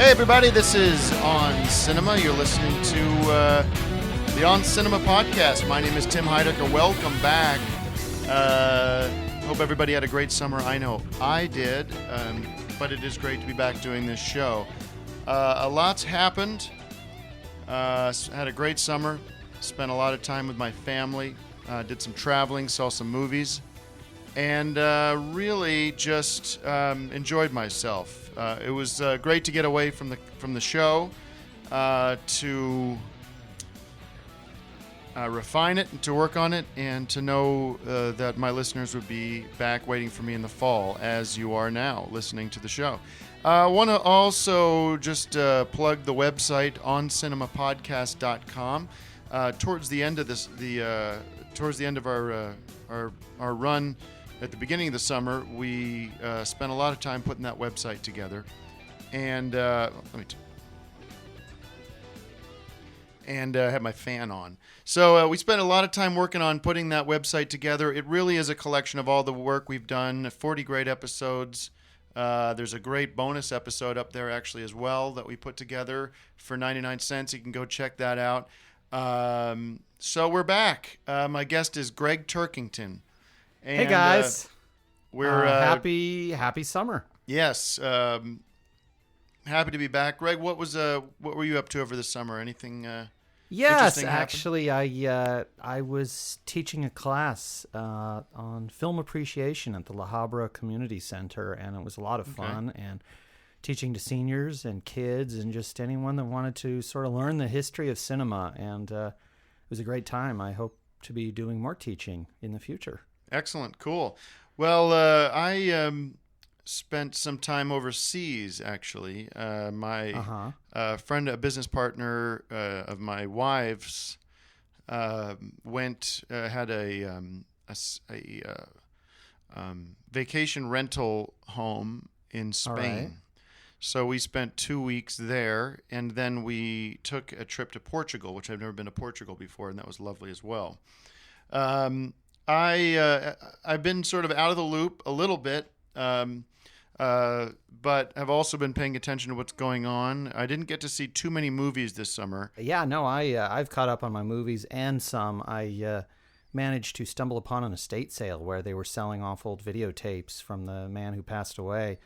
Hey everybody, this is On Cinema. You're listening to the On Cinema podcast. My name is Tim Heidecker. Welcome back. Hope everybody had a great summer. I know I did, but it is great to be back doing this show. A lot's happened. Had a great summer. Spent a lot of time with my family. Did some traveling, saw some movies, and really just enjoyed myself. It was great to get away from the show, to refine it and to work on it, and to know that my listeners would be back waiting for me in the fall, as you are now listening to the show. I want to also just plug the website OnCinemaPodcast.com. Towards the end of our run. At the beginning of the summer, we spent a lot of time putting that website together, and had my fan on. So we spent a lot of time working on putting that website together. It really is a collection of all the work we've done, 40 great episodes. There's a great bonus episode up there actually as well that we put together for 99 cents. You can go check that out. So we're back. My guest is Gregg Turkington. And, hey guys, we're happy summer. Yes, happy to be back. Greg, what were you up to over the summer? Anything? Yes, actually, I was teaching a class on film appreciation at the La Habra Community Center, and it was a lot of fun. Okay. And teaching to seniors and kids and just anyone that wanted to sort of learn the history of cinema, and it was a great time. I hope to be doing more teaching in the future. Excellent. Cool. Well, I spent some time overseas, actually. My friend, a business partner of my wife's, had a vacation rental home in Spain. Right. So we spent 2 weeks there, and then we took a trip to Portugal, which I've never been to Portugal before, and that was lovely as well. I've been sort of out of the loop a little bit, but have also been paying attention to what's going on. I didn't get to see too many movies this summer. Yeah, no, I've caught up on my movies and some. I managed to stumble upon an estate sale where they were selling off old videotapes from the man who passed away,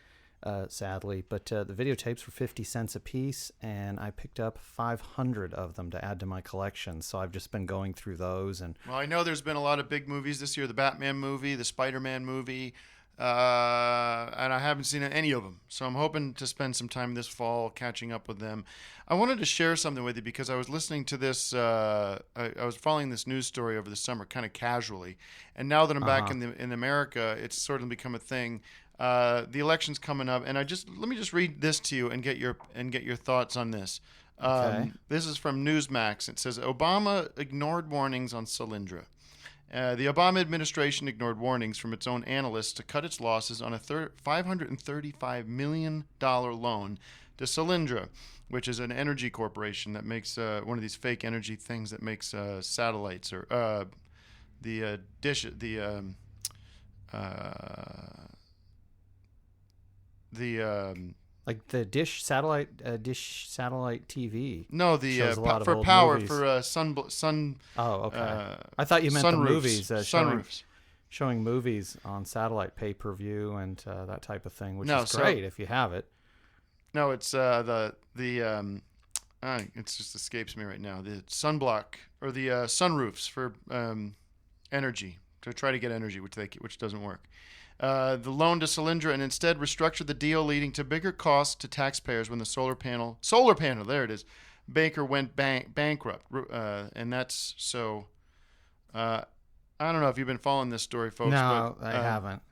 sadly. But the videotapes were 50 cents a piece, and I picked up 500 of them to add to my collection. So I've just been going through those. And well, I know there's been a lot of big movies this year, the Batman movie, the Spider-Man movie, and I haven't seen any of them. So I'm hoping to spend some time this fall catching up with them. I wanted to share something with you because I was listening to this, I was following this news story over the summer kind of casually. And now that I'm back in America, it's sort of become a thing. The election's coming up, and let me just read this to you and get your thoughts on this. Okay. This is from Newsmax. It says Obama ignored warnings on Solyndra. The Obama administration ignored warnings from its own analysts to cut its losses on a $535 million loan to Solyndra, which is an energy corporation that makes one of these fake energy things that makes satellites or like the dish satellite TV. No, for power movies. For sun. Oh, okay. I thought you meant the movies. Sunroofs. Showing movies on satellite pay-per-view and that type of thing, which is great if you have it. No, it's it just escapes me right now. The sunblock or the sunroofs for energy to try to get energy, which doesn't work. The loan to Solyndra, and instead restructured the deal, leading to bigger costs to taxpayers when the solar panel, there it is, Baker went bankrupt. And that's so, I don't know if you've been following this story, folks. No, but, I haven't.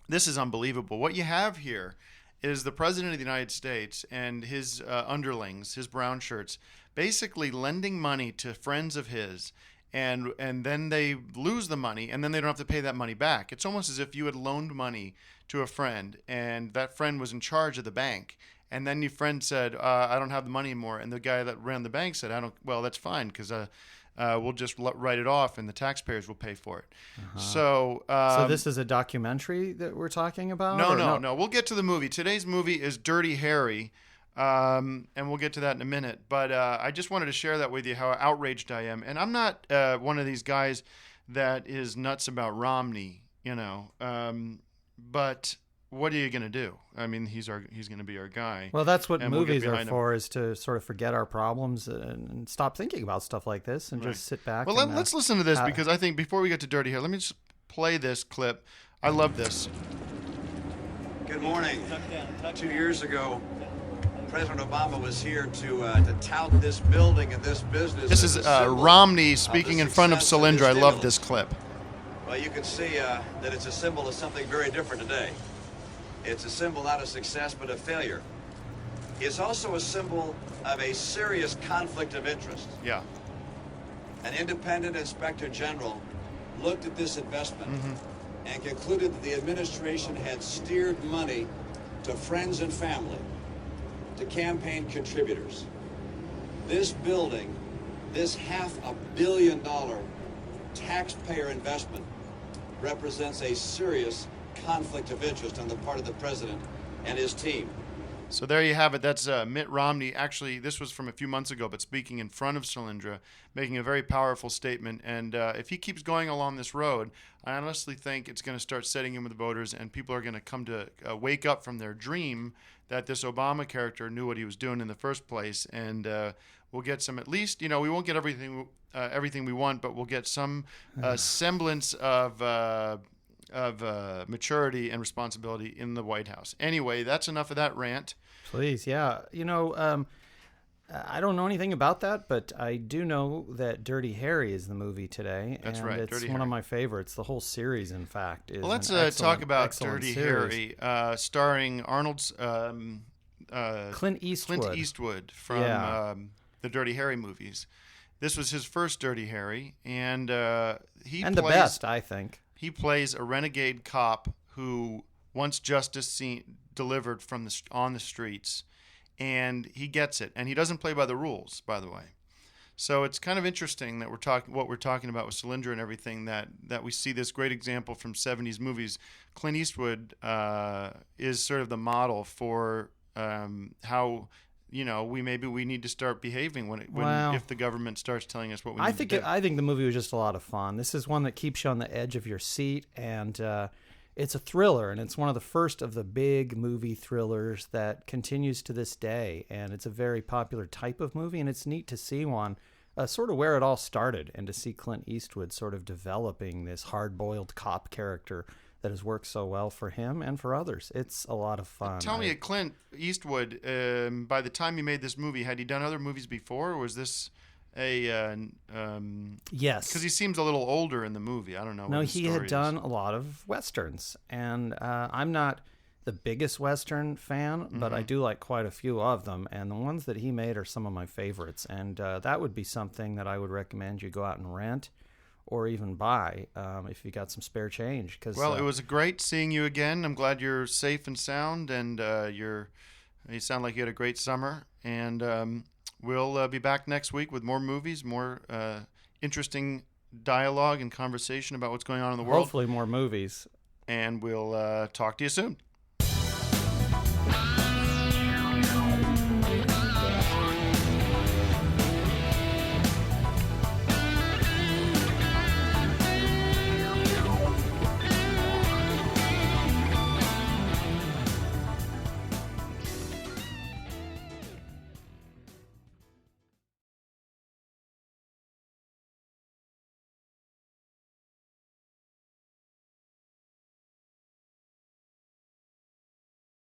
This is unbelievable. What you have here is the President of the United States and his underlings, his brown shirts, basically lending money to friends of his, and then they lose the money, and then they don't have to pay that money back. It's almost as if you had loaned money to a friend, and that friend was in charge of the bank, and then your friend said, I don't have the money anymore, and the guy that ran the bank said, well, that's fine, because we'll just write it off, and the taxpayers will pay for it. Uh-huh. So this is a documentary that we're talking about? No. We'll get to the movie. Today's movie is Dirty Harry. And we'll get to that in a minute. But I just wanted to share that with you, how outraged I am. And I'm not one of these guys that is nuts about Romney, but what are you going to do? I mean, he's going to be our guy. Well, that's what and movies we'll are for, is to sort of forget our problems and stop thinking about stuff like this and just sit back. Well, let's listen to this, because I think before we get to Dirty Hair, let me just play this clip. I love this. Good morning. 2 years ago, President Obama was here to tout this building and this business. This is Romney speaking in front of Solyndra. I love this clip. Well, you can see that it's a symbol of something very different today. It's a symbol not of success, but of failure. It's also a symbol of a serious conflict of interest. Yeah. An independent inspector general looked at this investment and concluded that the administration had steered money to friends and family, to campaign contributors. This building, this $500 million taxpayer investment, represents a serious conflict of interest on the part of the president and his team. So there you have it. That's Mitt Romney. Actually, this was from a few months ago, but speaking in front of Solyndra, making a very powerful statement. And if he keeps going along this road, I honestly think it's going to start setting in with the voters, and people are going to come to wake up from their dream that this Obama character knew what he was doing in the first place. And we'll get some, at least, we won't get everything we want, but we'll get some semblance of maturity and responsibility in the White House. Anyway, that's enough of that rant. Please, yeah. I don't know anything about that, but I do know that Dirty Harry is the movie today. That's and right. It's Dirty one Harry. of my favorites. The whole series, in fact, is. Well, let's excellent, talk about excellent Dirty series. Harry, starring Arnold's Clint Eastwood. Clint Eastwood from the Dirty Harry movies. This was his first Dirty Harry, and the best, I think. He plays a renegade cop who wants justice delivered on the streets, and he gets it. And he doesn't play by the rules, by the way. So it's kind of interesting that what we're talking about with Solyndra and everything, that we see this great example from 70s movies. Clint Eastwood is sort of the model for how we need to start behaving if the government starts telling us what we need to do. I think the movie was just a lot of fun. This is one that keeps you on the edge of your seat, and it's a thriller, and it's one of the first of the big movie thrillers that continues to this day, and it's a very popular type of movie, and it's neat to see one sort of where it all started, and to see Clint Eastwood sort of developing this hard-boiled cop character that has worked so well for him and for others. It's a lot of fun. Tell me, Clint Eastwood, by the time he made this movie, had he done other movies before, or was this a... Yes. Because he seems a little older in the movie. I don't know. No, he had done a lot of Westerns, and I'm not the biggest Western fan, but I do like quite a few of them, and the ones that he made are some of my favorites, and that would be something that I would recommend you go out and rent, or even buy if you got some spare change. Well, it was great seeing you again. I'm glad you're safe and sound, and you sound like you had a great summer. And we'll be back next week with more movies, more interesting dialogue and conversation about what's going on in the world. Hopefully more movies. And we'll talk to you soon.